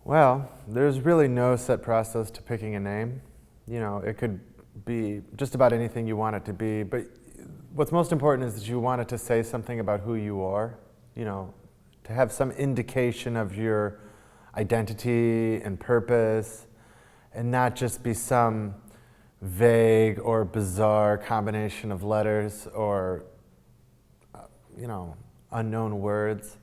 Well, there's really no set process to picking a name. It could be just about anything you want it to be, but what's most important is that you want it to say something about who you are, to have some indication of your identity and purpose, and not just be some vague or bizarre combination of letters or, unknown words.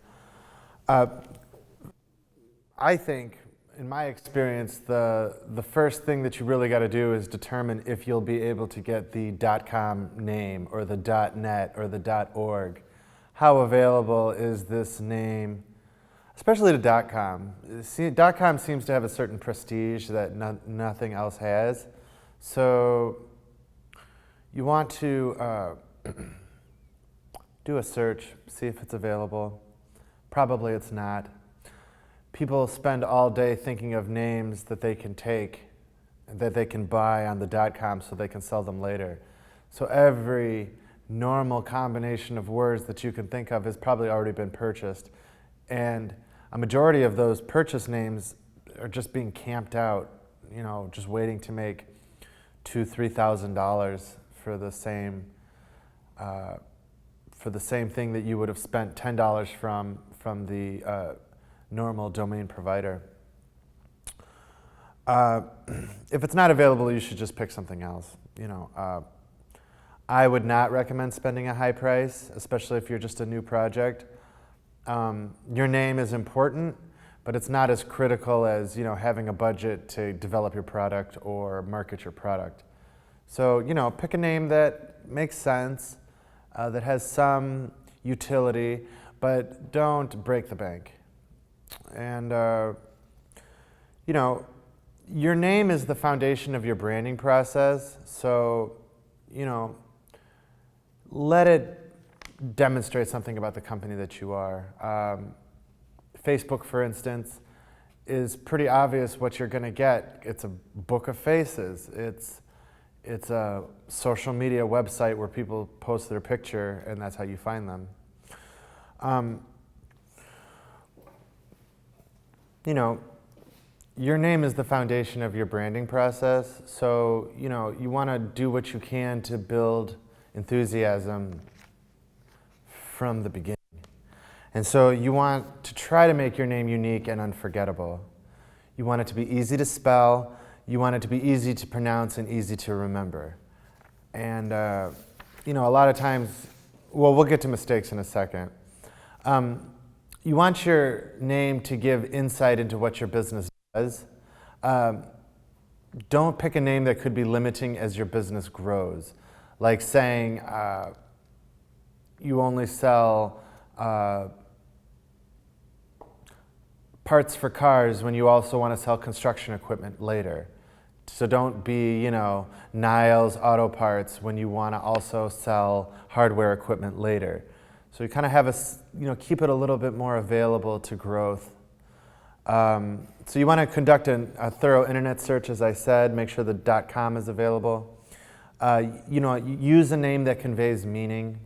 I think, in my experience, the first thing that you really got to do is determine if you'll be able to get the .com name or the .net or the .org. How available is this name, especially to .com? See, .com seems to have a certain prestige that nothing else has. So you want to do a search, see if it's available. Probably it's not. People spend all day thinking of names that they can take, that they can buy on the .com so they can sell them later. So every normal combination of words that you can think of has probably already been purchased. And a majority of those purchase names are just being camped out, just waiting to make $2,000-3,000 for the same thing that you would have spent $10 from the normal domain provider. If it's not available, you should just pick something else. I would not recommend spending a high price, especially if you're just a new project. Your name is important, but it's not as critical as having a budget to develop your product or market your product. So pick a name that makes sense, that has some utility, but don't break the bank. And your name is the foundation of your branding process, so let it demonstrate something about the company that you are. Facebook, for instance, is pretty obvious what you're going to get. It's a book of faces. It's a social media website where people post their picture, and that's how you find them. Your name is the foundation of your branding process, so you want to do what you can to build enthusiasm from the beginning. And so you want to try to make your name unique and unforgettable. You want it to be easy to spell, you want it to be easy to pronounce and easy to remember. And a lot of times, well, we'll get to mistakes in a second. You want your name to give insight into what your business does. Don't pick a name that could be limiting as your business grows. Like saying you only sell parts for cars when you also want to sell construction equipment later. So don't be, Niles Auto Parts when you want to also sell hardware equipment later. So you kind of have keep it a little bit more available to growth. So you want to conduct a thorough internet search, as I said. Make sure the .com is available. Use a name that conveys meaning.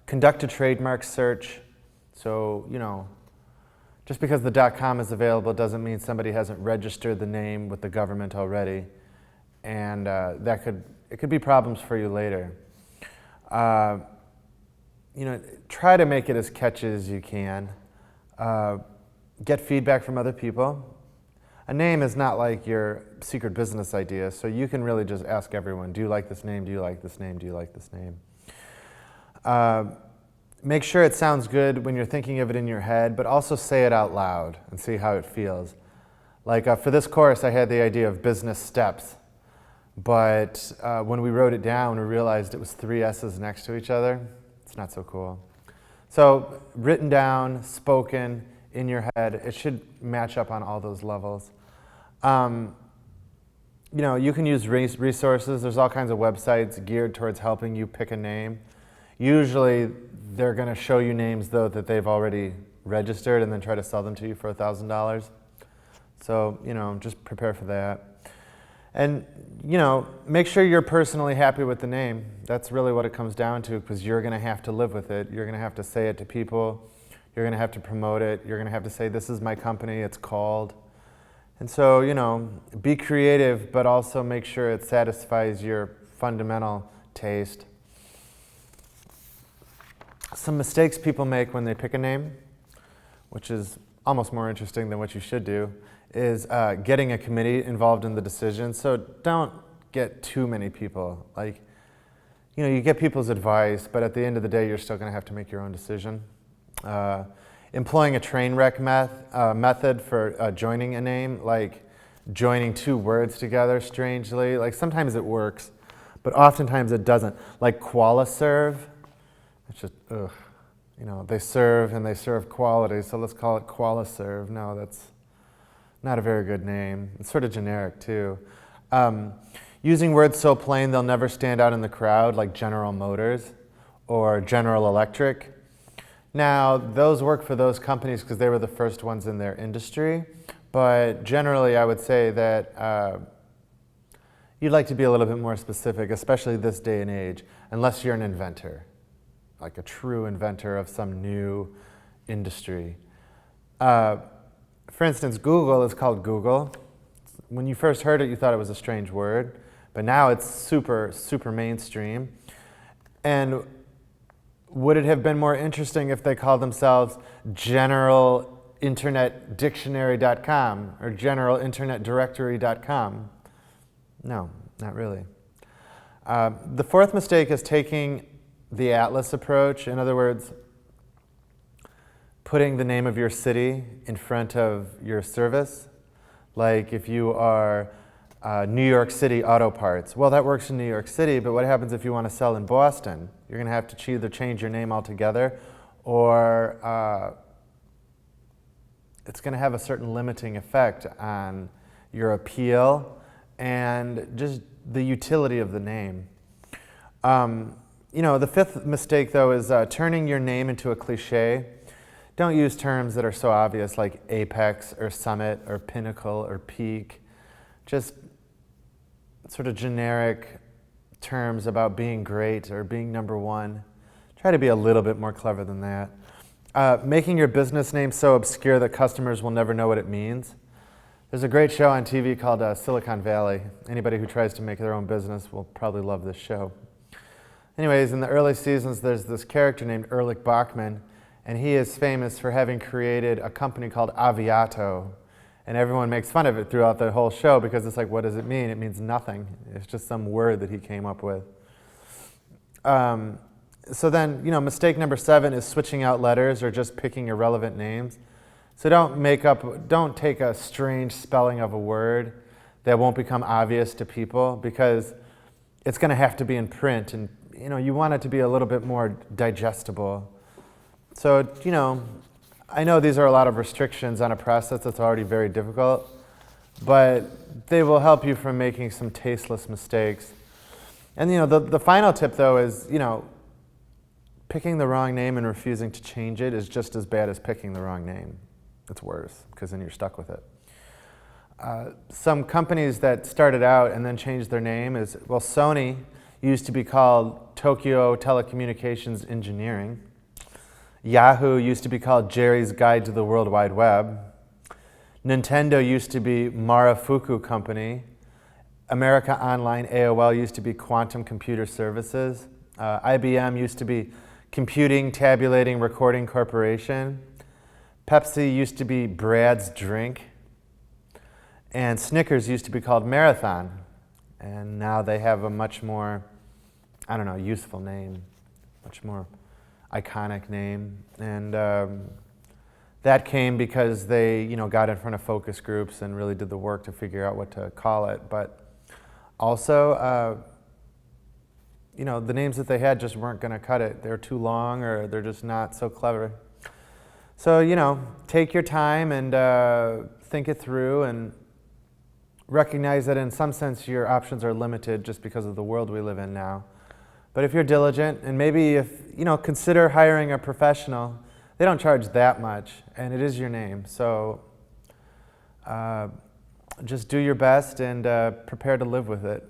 Conduct a trademark search. So just because the .com is available doesn't mean somebody hasn't registered the name with the government already, and it could be problems for you later. Try to make it as catchy as you can. Get feedback from other people. A name is not like your secret business idea, so you can really just ask everyone, do you like this name? Do you like this name? Do you like this name? Make sure it sounds good when you're thinking of it in your head, but also say it out loud and see how it feels. Like for this course, I had the idea of business steps, but when we wrote it down, we realized it was 3 S's next to each other. It's not so cool. So written down, spoken, in your head, it should match up on all those levels. You can use resources. There's all kinds of websites geared towards helping you pick a name. Usually, they're going to show you names, though, that they've already registered and then try to sell them to you for $1,000. So, just prepare for that. And, make sure you're personally happy with the name. That's really what it comes down to, because you're going to have to live with it. You're going to have to say it to people. You're going to have to promote it. You're going to have to say, this is my company, it's called. And so, be creative, but also make sure it satisfies your fundamental taste. Some mistakes people make when they pick a name, which is almost more interesting than what you should do, is getting a committee involved in the decision. So don't get too many people. You get people's advice, but at the end of the day, you're still going to have to make your own decision. Employing a train wreck method for joining a name, like joining two words together strangely. Like sometimes it works, but oftentimes it doesn't. Like QualiServe, it's just, ugh. They serve and they serve quality, so let's call it QualiServe. No, that's not a very good name. It's sort of generic too. Using words so plain they'll never stand out in the crowd, like General Motors or General Electric. Now, those work for those companies because they were the first ones in their industry, but generally I would say that you'd like to be a little bit more specific, especially this day and age, unless you're an inventor, like a true inventor of some new industry. For instance, Google is called Google. When you first heard it, you thought it was a strange word, but now it's super, super mainstream. And would it have been more interesting if they called themselves GeneralInternetDictionary.com or GeneralInternetDirectory.com? No, not really. The fourth mistake is taking the Atlas approach. In other words, putting the name of your city in front of your service. Like if you are New York City Auto Parts. Well, that works in New York City, but what happens if you want to sell in Boston? You're going to have to either change your name altogether or it's going to have a certain limiting effect on your appeal and just the utility of the name. The fifth mistake, though, is turning your name into a cliche. Don't use terms that are so obvious like apex or summit or pinnacle or peak. Just sort of generic terms about being great or being number one. Try to be a little bit more clever than that. Making your business name so obscure that customers will never know what it means. There's a great show on TV called Silicon Valley. Anybody who tries to make their own business will probably love this show. Anyways, in the early seasons, there's this character named Erlich Bachman, and he is famous for having created a company called Aviato. And everyone makes fun of it throughout the whole show because it's like, what does it mean? It means nothing. It's just some word that he came up with. So then, mistake number 7 is switching out letters or just picking irrelevant names. So don't take a strange spelling of a word that won't become obvious to people because it's going to have to be in print and, you want it to be a little bit more digestible. So, I know these are a lot of restrictions on a process that's already very difficult, but they will help you from making some tasteless mistakes. And the final tip though is, picking the wrong name and refusing to change it is just as bad as picking the wrong name. It's worse, because then you're stuck with it. Some companies that started out and then changed their name is, Sony used to be called Tokyo Telecommunications Engineering. Yahoo used to be called Jerry's Guide to the World Wide Web. Nintendo used to be Marufuku Company. America Online, AOL, used to be Quantum Computer Services. IBM used to be Computing, Tabulating, Recording Corporation. Pepsi used to be Brad's Drink. And Snickers used to be called Marathon. And now they have a much more, useful name, much more iconic name. And that came because they, got in front of focus groups and really did the work to figure out what to call it. But also, the names that they had just weren't going to cut it. They're too long or they're just not so clever. So, take your time and think it through and recognize that in some sense your options are limited just because of the world we live in now. But if you're diligent and maybe consider hiring a professional, they don't charge that much and it is your name. So just do your best and prepare to live with it.